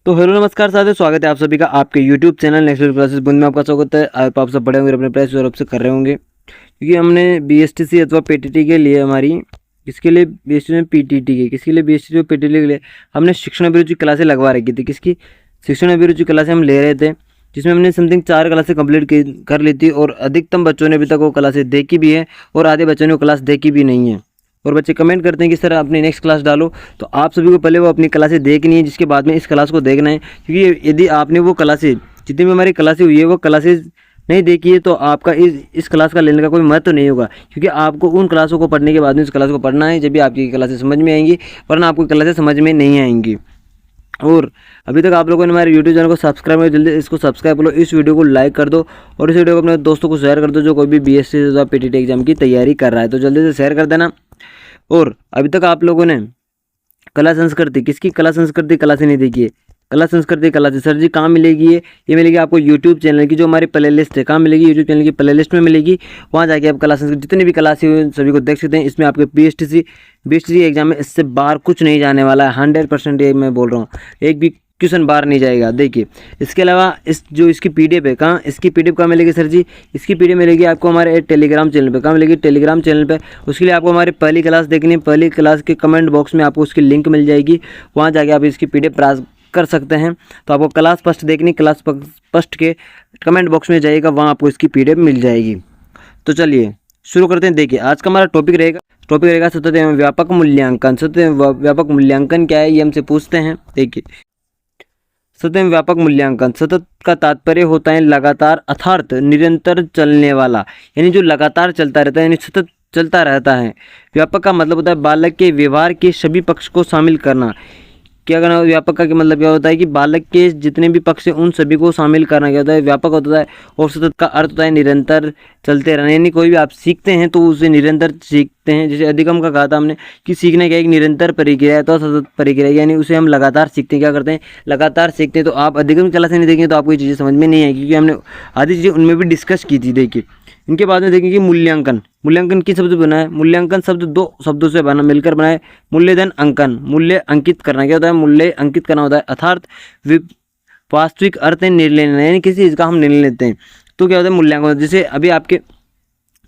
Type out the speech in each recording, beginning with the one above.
तो हेलो नमस्कार साथियों, स्वागत है आप सभी का आपके YouTube channel next level classes बंद में। आपका स्वागत है। आप सब पढ़े होंगे, अपने प्रयास और से कर रहे होंगे, क्योंकि हमने बीएसटीसी अथवा पीटीटी के लिए हमारी किसके लिए बीएसटी में पीटीटी के किसके लिए बीएसटी और पीटीटी के लिए हमने शिक्षण अभिरुचि क्लासें लगवा रखी थी। किसकी शिक्षण अभिरुचि क्लासें हम ले रहे थे, जिसमें हमने समथिंग 4 क्लासें कंप्लीट कर ली थी और अधिकतम बच्चों ने अभी तक वो क्लासें देखी भी है और आधे बच्चों ने वो क्लास देखी भी नहीं है। और बच्चे कमेंट करते हैं कि सर अपनी नेक्स्ट क्लास डालो, तो आप सभी को पहले वो अपनी क्लासें देखनी है, जिसके बाद में इस क्लास को देखना है। क्योंकि यदि आपने वो क्लासें जितनी भी हमारी क्लासें हुई है वो क्लासेस नहीं देखी है तो आपका इस क्लास का लेने का कोई महत्व नहीं होगा, क्योंकि आपको उन क्लासों को पढ़ने के बाद में इस क्लास को पढ़ना है, जब भी आपकी क्लासें समझ में आएंगी, वरना आपको क्लासें समझ में नहीं आएंगी। और अभी तक आप लोगों ने हमारे यूट्यूब चैनल को सब्सक्राइब कर, जल्दी इसको सब्सक्राइब करो, इस वीडियो को लाइक कर दो और इस वीडियो को अपने दोस्तों को शेयर कर दो जो कोई भी बीएससी या पीटीटी एग्जाम की तैयारी कर रहा है, तो जल्दी से शेयर कर देना। और अभी तक आप लोगों ने कला संस्कृति किसकी कला संस्कृति क्लासें नहीं देखी है, कला संस्कृति क्लासें सर जी कहाँ मिलेगी? ये मिलेगी आपको यूट्यूब चैनल की जो हमारी प्ले लिस्ट है। कहाँ मिलेगी? यूट्यूब चैनल की प्ले लिस्ट में मिलेगी। वहाँ जाके आप कला संस्कृति जितनी भी क्लासें हुई सभी को देख सकते हैं। इसमें आपके बीएसटीसी एग्जाम में इससे बाहर कुछ नहीं जाने वाला है, 100% ये मैं बोल रहा हूँ, एक भी क्वेश्चन बाहर नहीं जाएगा। देखिए इसके अलावा इसकी पीडीएफ है, कहाँ इसकी पीडीएफ कहाँ मिलेगी सर जी? इसकी पीडीएफ मिलेगी आपको हमारे टेलीग्राम चैनल पे। कहाँ मिलेगी? टेलीग्राम चैनल पे। उसके लिए आपको हमारी पहली क्लास देखनी है, पहली क्लास के कमेंट बॉक्स में आपको उसकी लिंक मिल जाएगी, वहाँ जाके आप इसकी पीडीएफ प्राप्त कर सकते हैं। तो आपको क्लास फर्स्ट देखनी, क्लास फर्स्ट के कमेंट बॉक्स में जाइएगा, वहाँ आपको इसकी पीडीएफ मिल जाएगी। तो चलिए शुरू करते हैं। देखिए आज का हमारा टॉपिक रहेगा सतत एवं व्यापक मूल्यांकन। सतत एवं व्यापक मूल्यांकन क्या है ये हमसे पूछते हैं। देखिए सतत एवं व्यापक मूल्यांकन, सतत का तात्पर्य होता है लगातार अर्थात निरंतर चलने वाला, यानी जो लगातार चलता रहता है, यानी सतत चलता रहता है। व्यापक का मतलब होता है बालक के व्यवहार के सभी पक्ष को शामिल करना। क्या करना? व्यापक का मतलब क्या होता है कि बालक के जितने भी पक्ष हैं उन सभी को शामिल करना क्या होता है, व्यापक होता है। और सतत का अर्थ होता है निरंतर चलते रहना, यानी कोई भी आप सीखते हैं तो उसे निरंतर सीखते हैं। जैसे अधिगम का कहा था हमने कि सीखने का एक निरंतर प्रक्रिया है, तो सतत प्रक्रिया यानी उसे हम लगातार सीखते हैं। क्या करते हैं? लगातार सीखते हैं। तो आप अधिगम कला से नहीं देखेंगे तो आपको ये चीज़ें समझ में नहीं आएगी, क्योंकि हमने आधी चीज़ें उनमें भी डिस्कस की थी। देखिए इनके बाद में देखेंगे मूल्यांकन। मूल्यांकन किस शब्द से बना है? मूल्यांकन शब्द 2 शब्दों से मिलकर बना है। मूल्यधन अंकन, मूल्य अंकित करना। क्या होता है? मूल्य अंकित करना होता है, अर्थात वास्तविक अर्थ है निर्णय लेना, यानी किसी चीज़ का हम निर्णय लेते हैं तो क्या होता है? मूल्यांकन। जैसे अभी आपके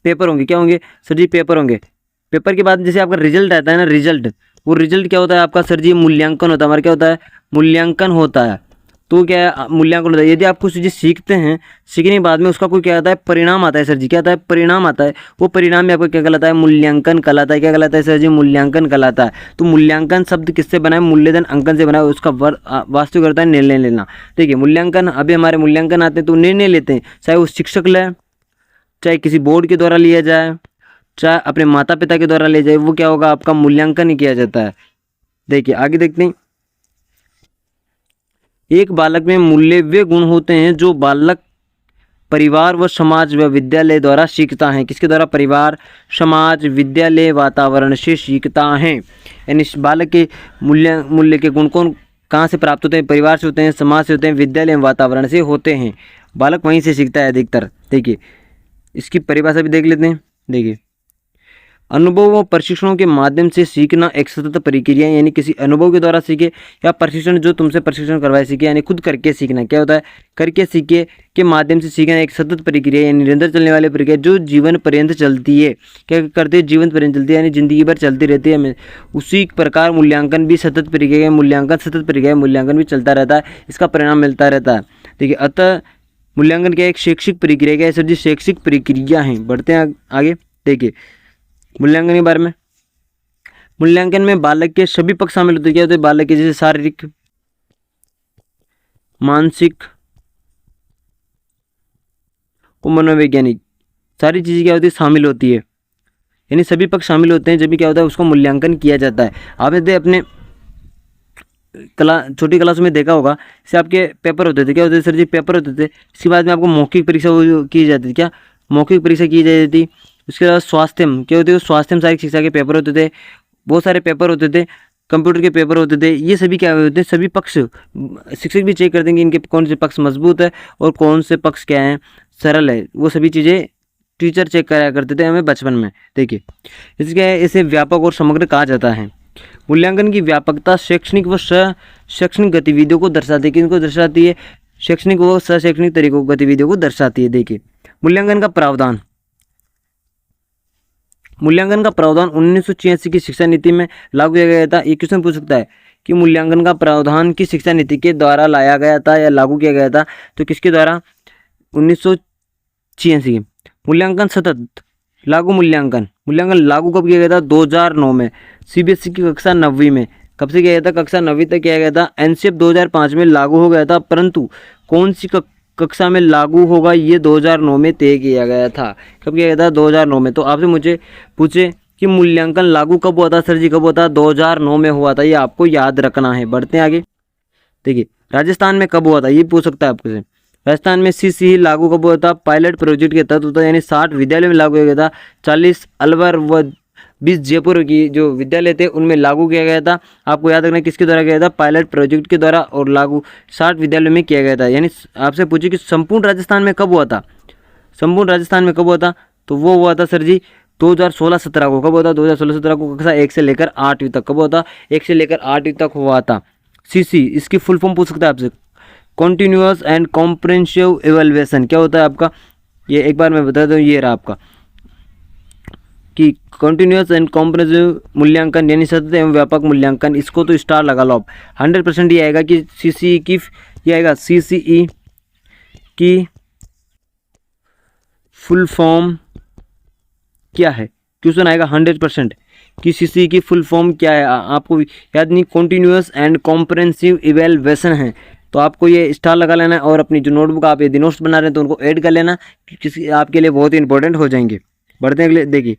पेपर होंगे, क्या होंगे सर जी? पेपर होंगे। पेपर के बाद जैसे आपका रिजल्ट आता है ना, रिजल्ट, वो रिजल्ट क्या होता है आपका सर जी? मूल्यांकन होता है। हमारा क्या होता है? मूल्यांकन होता है। तो क्या है? मूल्यांकन होता है। यदि आप कुछ चीज़ें सीखते हैं, सीखने के बाद में उसका कोई क्या आता है? परिणाम आता है सर जी। क्या आता है? परिणाम आता है। वो परिणाम में आपको क्या कहलाता है? मूल्यांकन कहलाता है। क्या कहलाता है सर जी? मूल्यांकन कहलाता है। तो मूल्यांकन शब्द किससे बना है? मूल्यधन अंकन से बना है। उसका वास्तविक अर्थ है निर्णय लेना। देखिए मूल्यांकन, अभी हमारे मूल्यांकन आते हैं तो निर्णय लेते हैं, चाहे वो शिक्षक ले, चाहे किसी बोर्ड के द्वारा लिया जाए, चाहे अपने माता पिता के द्वारा लिया जाए, वो क्या होगा? आपका मूल्यांकन ही किया जाता है। देखिए आगे देखते हैं। एक बालक में मूल्य वे गुण होते हैं जो बालक परिवार व समाज व विद्यालय द्वारा सीखता है। किसके द्वारा? परिवार, समाज, विद्यालय, वातावरण से सीखता है। यानी बालक के मूल्य के गुण कौन कहाँ से प्राप्त होते हैं? परिवार से होते हैं, समाज से होते हैं, विद्यालय एवं वातावरण से होते हैं। बालक वहीं से सीखता है अधिकतर। देखिए इसकी परिभाषा भी देख लेते हैं। देखिए अनुभव व प्रशिक्षणों के माध्यम से सीखना एक सतत प्रक्रिया, यानी किसी अनुभव के द्वारा सीखे या प्रशिक्षण जो तुमसे प्रशिक्षण करवाए सीखे, यानी खुद करके सीखना। क्या होता है? करके सीखे के माध्यम से सीखना एक सतत प्रक्रिया, यानी निरंतर चलने वाली प्रक्रिया जो जीवन पर्यंत चलती है। क्या करते हैं? जीवन पर्यंत चलती है, यानी जिंदगी भर चलती रहती है। उसी प्रकार मूल्यांकन भी सतत प्रक्रिया है, मूल्यांकन सतत प्रक्रिया है, मूल्यांकन भी चलता रहता है, इसका परिणाम मिलता रहता है। देखिए अतः मूल्यांकन क्या एक शैक्षिक प्रक्रिया? क्या है सर जी? शैक्षिक प्रक्रिया है। बढ़ते हैं आगे। देखिए मूल्यांकन के बारे में, मूल्यांकन में बालक के सभी पक्ष शामिल होते हैं। क्या होते हैं? बालक के जैसे शारीरिक, मानसिक और मनोवैज्ञानिक सारी चीज़ें क्या होती है? शामिल होती है, यानी सभी पक्ष शामिल होते हैं, जब भी क्या होता है? उसको मूल्यांकन किया जाता है। आपने अपने छोटी क्लास में देखा होगा, जैसे आपके पेपर होते थे। क्या होते थे सर जी? पेपर होते थे। इसके बाद में आपको मौखिक परीक्षा की जाती थी। क्या? मौखिक परीक्षा की जाती थी। उसके बाद स्वास्थ्यम, क्या होती है? स्वास्थ्यम शारीरिक शिक्षा के पेपर होते थे, बहुत सारे पेपर होते थे, कंप्यूटर के पेपर होते थे। ये सभी क्या होते हैं? सभी पक्ष शिक्षक भी चेक कर देंगे इनके कौन से पक्ष मजबूत है और कौन से पक्ष क्या है, सरल है। वो सभी चीज़ें टीचर चेक कराया करते थे हमें बचपन में। देखिए इसके इसे व्यापक और समग्र कहा जाता है। मूल्यांकन की व्यापकता शैक्षणिक व शैक्षणिक गतिविधियों को दर्शाती है। किनको दर्शाती है? शैक्षणिक व शैक्षणिक तरीकों गतिविधियों को दर्शाती है। देखिए मूल्यांकन का प्रावधान, मूल्यांकन का प्रावधान 1986 की शिक्षा नीति में लागू किया गया था। ये क्वेश्चन पूछ सकता है कि मूल्यांकन का प्रावधान की शिक्षा नीति के द्वारा लाया गया था या लागू किया गया था, तो किसके द्वारा? 1986। मूल्यांकन सतत लागू, मूल्यांकन लागू कब किया गया था? 2009 में सीबीएसई की कक्षा 9वीं में। कब से किया गया था? कक्षा 9वीं तक किया गया था। एनसीएफ 2005 में लागू हो गया था, परंतु कौन सी कक्षा में लागू होगा ये 2009 में तय किया गया था। कब किया गया था? 2009 में। तो आपसे मुझे पूछे कि मूल्यांकन लागू कब हुआ था सर जी? कब हुआ था? 2009 में हुआ था। ये आपको याद रखना है। बढ़ते हैं आगे। देखिए राजस्थान में कब हुआ था ये पूछ सकता है आपको से। राजस्थान में सीसी लागू कब हुआ था? पायलट प्रोजेक्ट के तहत होता है, यानी 60 विद्यालय में लागू किया गया था। 40 अलवर व 20 जयपुर की जो विद्यालय थे उनमें लागू किया गया था। आपको याद रखना किसके द्वारा किया था? पायलट प्रोजेक्ट के द्वारा, और लागू 60 विद्यालयों में किया गया था। यानी आपसे पूछे कि संपूर्ण राजस्थान में कब हुआ था? संपूर्ण राजस्थान में कब हुआ था? तो वो हुआ था सर जी 2016-17 को। कब हुआ था? 2016-17 को कक्षा 1 से लेकर 8वीं तक। कब हुआ था? 1 से लेकर 8वीं तक हुआ था। सीसी इसकी फुल फॉर्म पूछ सकता है आपसे, कॉन्टिन्यूअस एंड कॉम्प्रिहेंसिव इवैल्यूएशन। क्या होता है आपका? ये एक बार मैं बता दूं, ये रहा आपका कि कॉन्टिन्यूअस एंड कॉम्प्रिहेंसिव मूल्यांकन यानी सतत एवं व्यापक मूल्यांकन। इसको तो स्टार लगा लो आप। 100% ये आएगा कि सीसीई की, ये आएगा सीसीई की फुल फॉर्म क्या है? क्वेश्चन आएगा 100% कि सीसीई की फुल फॉर्म क्या है। आपको याद नहीं? कॉन्टिन्यूअस एंड कॉम्प्रिहेंसिव इवैल्यूएशन है। तो आपको ये स्टार लगा लेना है, और अपनी जो नोटबुक आप यदि नोट्स बना रहे हैं तो उनको ऐड कर लेना, किसी आपके लिए बहुत ही इंपॉर्टेंट हो जाएंगे। बढ़ते हैं अगले। देखिए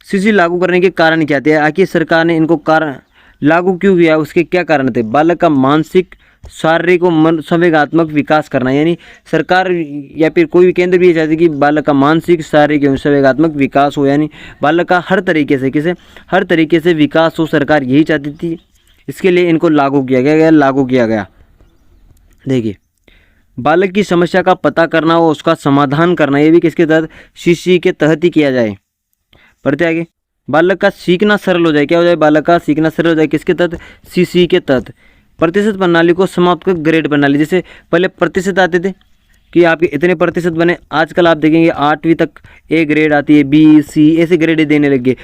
सीसी लागू करने के कारण क्या थे? आखिर सरकार ने इनको कारण लागू क्यों किया? उसके क्या कारण थे? बालक का मानसिक, शारीरिक और संवेगात्मक विकास करना, यानी सरकार या फिर कोई भी केंद्र भी ये चाहती कि बालक का मानसिक, शारीरिक एवं संवेगात्मक विकास हो, यानी बालक का हर तरीके से, किसे? हर तरीके से विकास हो। सरकार यही चाहती थी, इसके लिए इनको लागू किया गया। लागू किया गया। देखिए बालक की समस्या का पता करना और उसका समाधान करना, ये भी किसके तहत? सीसी के तहत ही किया जाए। पढ़ते आगे। बालक का सीखना सरल हो जाए। क्या हो जाए? बालक का सीखना सरल हो जाए। किसके तहत? सीसी के तहत। प्रतिशत प्रणाली को समाप्त कर ग्रेड प्रणाली, जैसे पहले प्रतिशत आते थे कि आपके इतने प्रतिशत बने, आजकल आप देखेंगे 8वीं तक ए ग्रेड आती है, बी सी ऐसे ग्रेड देने लगे।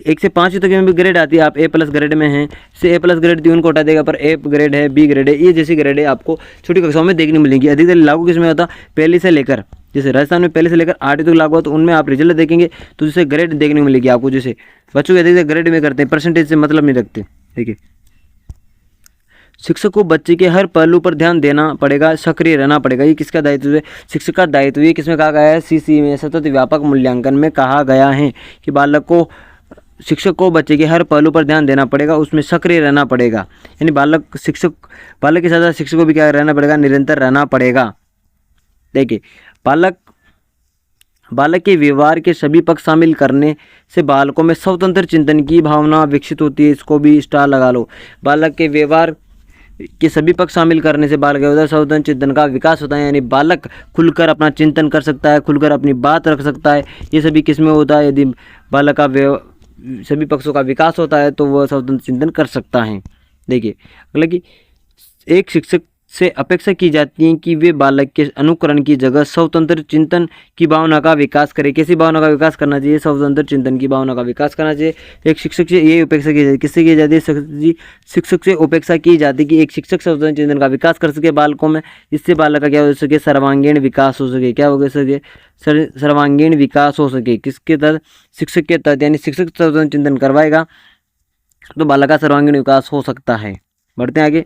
1 से 5वीं तक में भी ग्रेड आती है। आप A+ ग्रेड में हैं, से A+ ग्रेड थी उनको हटा देगा, पर A ग्रेड है, B ग्रेड है, ये जैसी ग्रेड है आपको छोटी कक्षाओं में देखने मिलेंगी। अधिकतर लागू किसमें होता? पहले से लेकर, जैसे राजस्थान में पहले से लेकर 8वीं तक लागू हो, तो उनमें आप रिजल्ट देखेंगे तो जैसे ग्रेड देखने को मिलेगी आपको। जैसे बच्चों के अधिकतर ग्रेड में करते हैं, परसेंटेज से मतलब नहीं रखते। देखिए शिक्षक को बच्चे के हर पहलू पर ध्यान देना पड़ेगा, सक्रिय रहना पड़ेगा। ये किसका दायित्व है? शिक्षक का दायित्व। ये किसमें कहा गया है? सीसी में, सतत व्यापक मूल्यांकन में कहा गया है कि बालक को, शिक्षक को बच्चे के हर पहलू पर ध्यान देना पड़ेगा, उसमें सक्रिय रहना पड़ेगा। यानी बालक के साथ साथ शिक्षक को भी क्या रहना पड़ेगा? निरंतर रहना पड़ेगा। देखिए बालक के व्यवहार के सभी पक्ष शामिल करने से बालकों में स्वतंत्र चिंतन की भावना विकसित होती है। इसको भी स्टार लगा लो। बालक के व्यवहार के सभी पक्ष शामिल करने से बालक के स्वतंत्र चिंतन का विकास होता है, यानी बालक खुलकर अपना चिंतन कर सकता है, खुलकर अपनी बात रख सकता है। ये सभी किसमें होता है? यदि बालक का सभी पक्षों का विकास होता है तो वह स्वतंत्र चिंतन कर सकता है। देखिए अगला कि एक शिक्षक से अपेक्षा की जाती है कि वे बालक के अनुकरण की जगह स्वतंत्र चिंतन की भावना का विकास करें। कैसी भावना का विकास करना चाहिए? स्वतंत्र चिंतन की भावना का विकास करना चाहिए। एक शिक्षक से ये अपेक्षा की जाती है। किससे की जाती है? शिक्षक से अपेक्षा की जाती है कि एक शिक्षक स्वतंत्र चिंतन का विकास कर सके बालकों में, इससे बालक का क्या हो सके? सर्वांगीण विकास हो सके। क्या हो सके? सर्वांगीण विकास हो सके। किसके तहत? शिक्षक के तहत। यानी शिक्षक स्वतंत्र चिंतन करवाएगा तो बालक का सर्वांगीण विकास हो सकता है। बढ़ते हैं आगे।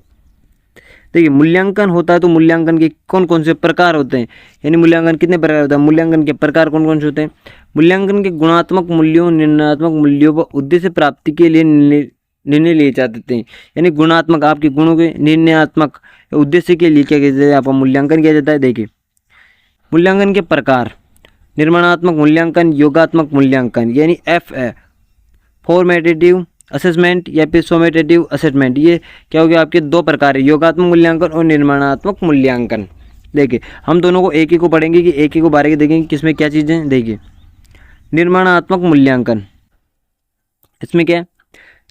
देखिए मूल्यांकन होता है तो मूल्यांकन के कौन कौन से प्रकार होते हैं? यानी मूल्यांकन कितने प्रकार होता है? मूल्यांकन के प्रकार कौन कौन से होते हैं? मूल्यांकन के गुणात्मक मूल्यों, निर्णयात्मक मूल्यों व उद्देश्य प्राप्ति के लिए निर्णय लिए जाते हैं। यानी गुणात्मक आपके गुणों के, निर्णयात्मक उद्देश्य के लिए क्या कहते हैं? आपका मूल्यांकन किया जाता है। देखिए मूल्यांकन के प्रकार: निर्माणात्मक मूल्यांकन, योगात्मक मूल्यांकन यानी FA, फॉर्मेटिव असेसमेंट या फिर सोमेटेटिव असेसमेंट। ये क्या हो गया? आपके दो प्रकार है, योगात्मक मूल्यांकन और निर्माणात्मक मूल्यांकन। देखिए हम दोनों को एक ही को पढ़ेंगे कि एक ही को बारे के देखेंगे किसमें क्या चीज़ें। देखिए निर्माणात्मक मूल्यांकन, इसमें क्या है?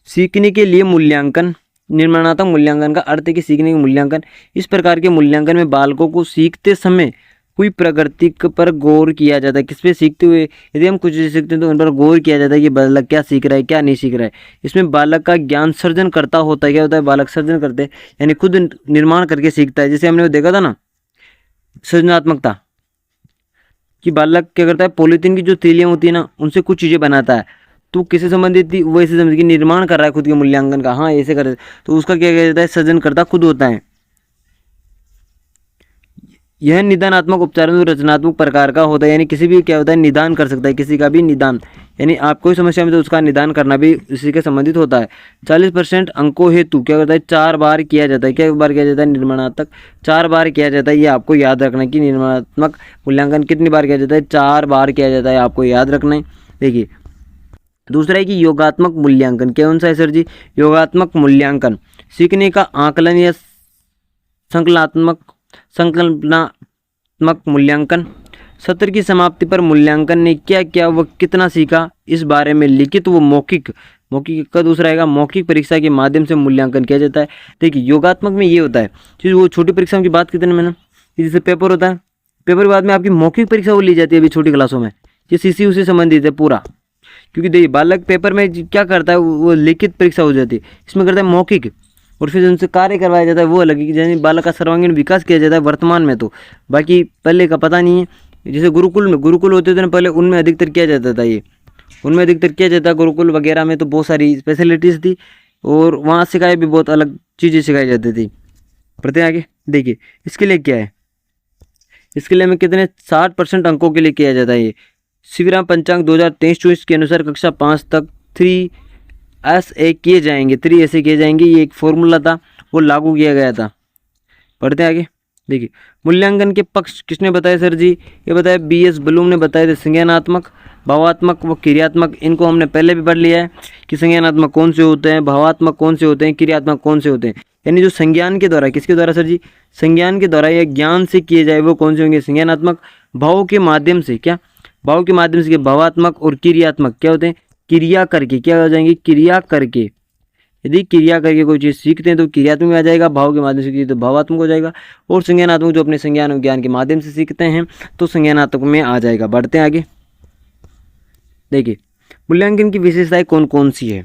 सीखने के लिए मूल्यांकन। निर्माणात्मक मूल्यांकन का अर्थ है कि सीखने के मूल्यांकन। इस प्रकार के मूल्यांकन में बालकों को सीखते समय कोई प्रगति पर गौर किया जाता है। किस पे सीखते हुए, यदि हम कुछ चीज़ सीखते हैं तो उन पर गौर किया जाता है कि बालक क्या सीख रहा है, क्या नहीं सीख रहा है। इसमें बालक का ज्ञान सर्जन करता होता है। क्या होता है, बालक सर्जन करते हैं, यानी खुद निर्माण करके सीखता है। जैसे हमने वो देखा था ना, सृजनात्मकता, कि बालक क्या करता है, पॉलीथीन की जो थैलियाँ होती है ना, उनसे कुछ चीज़ें बनाता है। तो किससे संबंधित थी, वो ऐसे समझ के निर्माण कर रहा है खुद के मूल्यांकन का, हाँ ऐसे कर, तो उसका क्या कहता है, सृजन करता खुद होता है। यह निदानात्मक उपचारण रचनात्मक प्रकार का होता है, यानी किसी भी क्या होता है, निदान कर सकता है, किसी का भी निदान, यानी आप कोई समस्या में तो उसका निदान करना भी इसी के संबंधित होता है। 40% अंकों हेतु क्या होता है, 4 बार किया जाता है। क्या बार किया जाता है, निर्माणात्मक 4 बार किया जाता है। ये आपको याद रखना है कि निर्माणात्मक मूल्यांकन कितनी बार किया जाता है, 4 बार किया जाता है, आपको याद रखना है। देखिए दूसरा है कि योगात्मक मूल्यांकन। कौन सा है सर जी, योगात्मक मूल्यांकन सीखने का आकलन या संकल्पनात्मक मूल्यांकन। सत्र की समाप्ति पर मूल्यांकन ने क्या क्या व कितना सीखा, इस बारे में लिखित व मौखिक का दूसरा आएगा, मौखिक परीक्षा के माध्यम से मूल्यांकन किया जाता है। देखिए योगात्मक में ये होता है कि वो छोटी परीक्षा की बात करते हैं मैंने, जैसे पेपर होता है, पेपर के बाद में आपकी मौखिक परीक्षा वो ली जाती है अभी छोटी क्लासों में, ये सीसी उसी संबंधित है पूरा। क्योंकि देखिए बालक पेपर में क्या करता है, वो लिखित परीक्षा हो जाती है, इसमें करता है मौखिक, और फिर उनसे कार्य करवाया जाता है, वो अलग है, यानी बालक का सर्वांगीण विकास किया जाता है वर्तमान में। तो बाकी पहले का पता नहीं है। जैसे गुरुकुल होते थे ना पहले, उनमें अधिकतर किया जाता था, ये उनमें अधिकतर किया जाता है। गुरुकुल वगैरह में तो बहुत सारी फैसिलिटीज़ थी, और वहाँ सिखाई भी बहुत अलग चीज़ें सिखाई जाती थी। पढ़ते आगे, देखिए इसके लिए क्या है, इसके लिए हमें कितने 60% अंकों के लिए किया जाता है। ये शिवराम पंचांग 2023-24 के अनुसार कक्षा 5 तक 3 ऐसे किए जाएंगे, 3 ऐसे किए जाएंगे। ये एक फॉर्मूला था, वो लागू किया गया था। पढ़ते हैं आगे, देखिए मूल्यांकन के पक्ष किसने बताया सर जी, ये बताया BS ब्लूम ने बताया थे। संज्ञानात्मक, भावात्मक व क्रियात्मक, इनको हमने पहले भी पढ़ लिया है कि संज्ञानात्मक कौन से होते हैं, भावात्मक कौन से होते हैं, क्रियात्मक कौन से होते हैं। यानी जो संज्ञान के द्वारा, किसके द्वारा सर जी, संज्ञान के द्वारा या ज्ञान से किए जाए वो कौन से होंगे, संज्ञानात्मक। भाव के माध्यम से, क्या भाव के माध्यम से, भावात्मक। और क्रियात्मक क्या होते हैं, क्रिया करके, क्या हो जाएंगे, क्रिया करके। यदि क्रिया करके कोई चीज़ सीखते हैं तो क्रियात्मक में आ जाएगा, भाव के माध्यम से तो भावात्मक हो जाएगा। और संज्ञानात्मक जो अपने संज्ञान और ज्ञान के माध्यम से सीखते हैं तो संज्ञानात्मक में आ जाएगा। बढ़ते हैं आगे, देखिए मूल्यांकन की विशेषताएं कौन कौन सी है।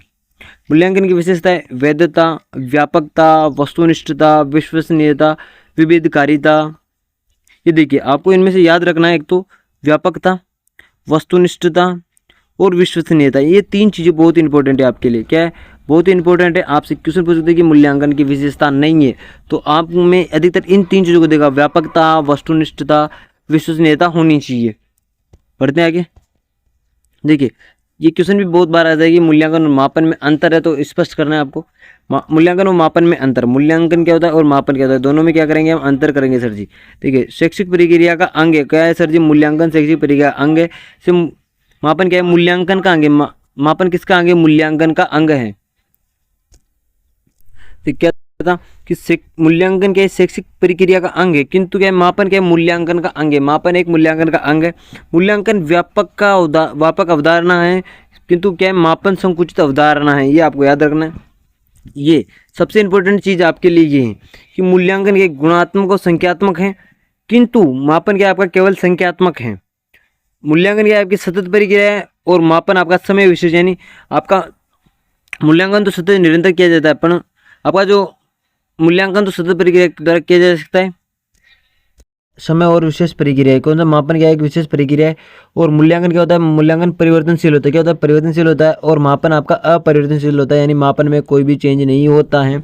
मूल्यांकन की विशेषताएं वैधता, व्यापकता, वस्तुनिष्ठता, विश्वसनीयता, विभेदकारिता। ये देखिए आपको इनमें से याद रखना है, एक तो व्यापकता, वस्तुनिष्ठता और विश्वसनीयता। ये 3 चीज़ें बहुत इंपॉर्टेंट है आपके लिए। क्या है, बहुत ही इंपॉर्टेंट है। आपसे क्वेश्चन पूछ सकते हैं कि मूल्यांकन की विशेषता नहीं है, तो आप में अधिकतर इन 3 चीज़ों को देगा, व्यापकता, वस्तुनिष्ठता, विश्वसनीयता होनी चाहिए। पढ़ते हैं आगे, देखिए ये क्वेश्चन भी बहुत बार आ जाएगी, मूल्यांकन और मापन में अंतर है, तो स्पष्ट करना है आपको। मूल्यांकन और मापन में अंतर, मूल्यांकन क्या होता है और मापन क्या होता है, दोनों में क्या करेंगे हम, अंतर करेंगे सर जी। देखिए शैक्षिक प्रक्रिया का अंग है, क्या है सर जी, मूल्यांकन शैक्षिक प्रक्रिया अंग है। से मापन क्या है, मूल्यांकन का अंग है। मापन किसका अंग है, मूल्यांकन का अंग है। तो क्या था कि मूल्यांकन क्या है, शैक्षिक प्रक्रिया का अंग है, किंतु क्या है, मापन क्या है, मूल्यांकन का अंग है। मापन एक मूल्यांकन का अंग है। मूल्यांकन व्यापक अवधारणा है, किंतु क्या है, मापन संकुचित अवधारणा है। ये आपको याद रखना है। ये सबसे इंपॉर्टेंट चीज़ आपके लिए ये है कि मूल्यांकन के गुणात्मक और संख्यात्मक है, किंतु मापन क्या आपका केवल संख्यात्मक है। मूल्यांकन क्या आपकी सतत प्रक्रिया है, और मापन आपका समय विशेष, यानी आपका मूल्यांकन तो सतत निरंतर किया जाता है, पर आपका जो मूल्यांकन तो सतत प्रक्रिया द्वारा किया जा सकता है। समय और विशेष प्रक्रिया है, कौन सा, मापन क्या है, एक विशेष प्रक्रिया है। और मूल्यांकन क्या होता है, मूल्यांकन परिवर्तनशील होता है। क्या होता है, परिवर्तनशील होता है। और मापन आपका अपरिवर्तनशील होता है, यानी मापन में कोई भी चेंज नहीं होता है।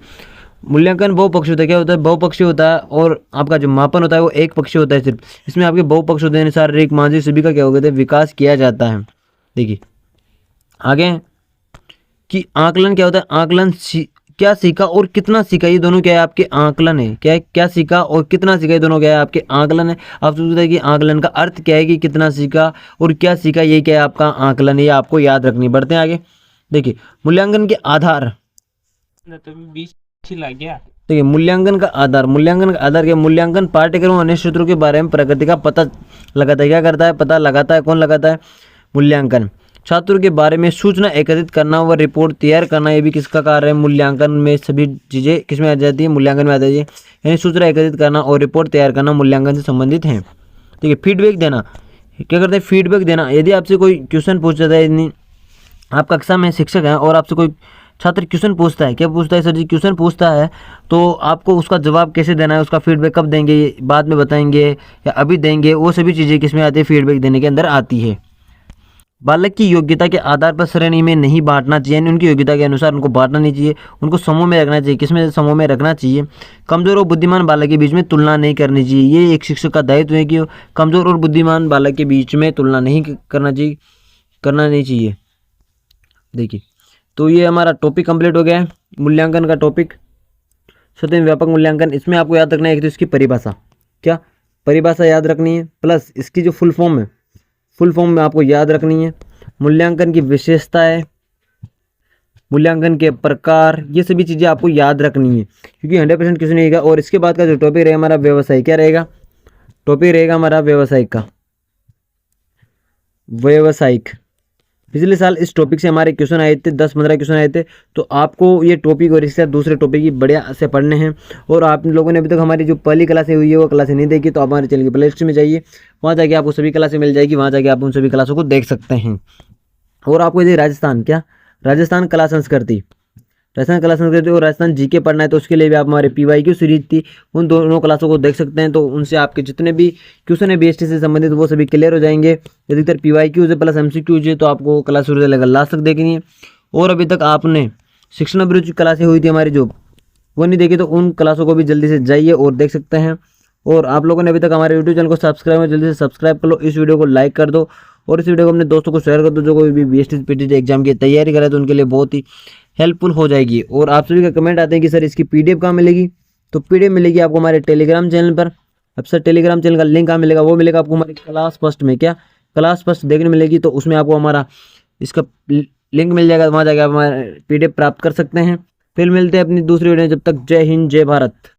मूल्यांकन बहुपक्षी होता है, क्या होता है, बहुपक्षी होता है। और आपका जो मापन होता है वो एक पक्षी होता है सिर्फ, इसमें आपके बहुपक्ष होते हैं, शारीरिक मानसिक सभी का क्या हो गया, विकास किया जाता है। देखिए आगे कि आकलन क्या होता है, आकलन क्या सीखा और कितना सीखा, ये दोनों क्या है, आपके आकलन है। क्या है, क्या सीखा और कितना सीखा, ये दोनों क्या है, आपके आकलन है। आप सोचते हैं कि आकलन का अर्थ क्या है, कि कितना सीखा और क्या सीखा, ये क्या है, आपका आकलन है। ये आपको याद रखनी। बढ़ते हैं आगे, देखिए मूल्यांकन के आधार, देखिए मूल्यांकन का आधार क्या, मूल्यांकन पाठ्यक्रम और अन्य सूत्रों के बारे में प्रकृति का पता लगाता है। क्या करता है, पता लगाता है। कौन लगाता है, मूल्यांकन। छात्रों के बारे में सूचना एकत्रित करना व रिपोर्ट तैयार करना, ये भी किसका कार्य है? मूल्यांकन में सभी चीज़ें किस में आ जाती है? मूल्यांकन में आ जाती है। यानी सूचना एकत्रित करना और रिपोर्ट तैयार करना मूल्यांकन से संबंधित हैं। ठीक है। फीडबैक देना, क्या करते हैं? फीडबैक देना, यदि आपसे कोई क्वेश्चन पूछ जाता है, आप कक्षा में शिक्षक हैं और आपसे कोई छात्र क्वेश्चन पूछता है, क्या पूछता है सर जी? क्वेश्चन पूछता है, तो आपको उसका जवाब कैसे देना है, उसका फीडबैक कब देंगे, बाद में बताएंगे या अभी देंगे, वो सभी चीज़ें किसमें आती है? फीडबैक देने के अंदर आती है। बालक की योग्यता के आधार पर श्रेणी में नहीं बांटना चाहिए, यानी उनकी योग्यता के अनुसार उनको बांटना नहीं चाहिए, उनको समूह में रखना चाहिए। किसमें? समूह में रखना चाहिए। कमजोर और बुद्धिमान बालक के बीच में तुलना नहीं करनी चाहिए, ये एक शिक्षक का दायित्व है कि कमजोर और बुद्धिमान बालक के बीच में तुलना नहीं करना चाहिए। देखिए, तो ये हमारा टॉपिक कंप्लीट हो गया है, मूल्यांकन का टॉपिक, सतत व्यापक मूल्यांकन। इसमें आपको याद रखना है एक तो इसकी परिभाषा, क्या परिभाषा याद रखनी है, प्लस इसकी जो फुल फॉर्म है, फुल फॉर्म में आपको याद रखनी है। मूल्यांकन की विशेषताएं, मूल्यांकन के प्रकार, ये सभी चीज़ें आपको याद रखनी है, क्योंकि 100% क्वेश्चन रहेगा। और इसके बाद का जो टॉपिक रहेगा हमारा व्यवसाय, क्या रहेगा? टॉपिक रहेगा हमारा व्यवसायिक का, व्यवसायिक। पिछले साल इस टॉपिक से हमारे क्वेश्चन आए थे, 10-15 क्वेश्चन आए थे। तो आपको ये टॉपिक और इसके साथ दूसरे टॉपिक की बढ़िया से पढ़ने हैं। और आप लोगों ने अभी तक हमारी जो पहली क्लासें हुई है वो क्लासें नहीं देखी, तो आप हमारे चैनल की प्ले लिस्ट में जाइए, वहाँ जाके आपको सभी क्लासें मिल जाएगी, वहाँ जाके आप उन सभी क्लासों को देख सकते हैं। और आपको यदि राजस्थान, क्या राजस्थान कला संस्कृति, और राजस्थान जीके पढ़ना है, तो उसके लिए भी आप हमारे PYQ सीरीज थी, उन दोनों क्लासों को देख सकते हैं। तो उनसे आपके जितने भी क्वेश्चन है BST से संबंधित वो सभी क्लियर हो जाएंगे। अधिकतर PYQ है प्लस MCQ है, तो आपको क्लास शुरू से लेकर लास्ट तक देखनी है। और अभी तक आपने शिक्षण अभिरुचि क्लासें हुई थी हमारी जो, वो नहीं देखी, तो उन क्लासों को भी जल्दी से जाइए और देख सकते हैं। और आप लोगों ने अभी तक हमारे यूट्यूब चैनल को सब्सक्राइब है, जल्दी से सब्सक्राइब कर लो, इस वीडियो को लाइक कर दो और इस वीडियो को अपने दोस्तों को शेयर कर दो, जो कोई भी BST PTT एग्जाम की तैयारी करे तो उनके लिए बहुत ही हेल्पफुल हो जाएगी। और आप सभी का कमेंट आते हैं कि सर इसकी PDF कहाँ मिलेगी? तो PDF मिलेगी आपको हमारे टेलीग्राम चैनल पर। अब सर टेलीग्राम चैनल का लिंक कहाँ मिलेगा? वो मिलेगा आपको हमारे क्लास फर्स्ट में, क्या क्लास फर्स्ट देखने मिलेगी, तो उसमें आपको हमारा इसका लिंक मिल जाएगा, वहाँ जाकर आप हमारा PDF प्राप्त कर सकते हैं। फिर मिलते हैं अपनी दूसरी वीडियो में, जब तक जय हिंद जय भारत।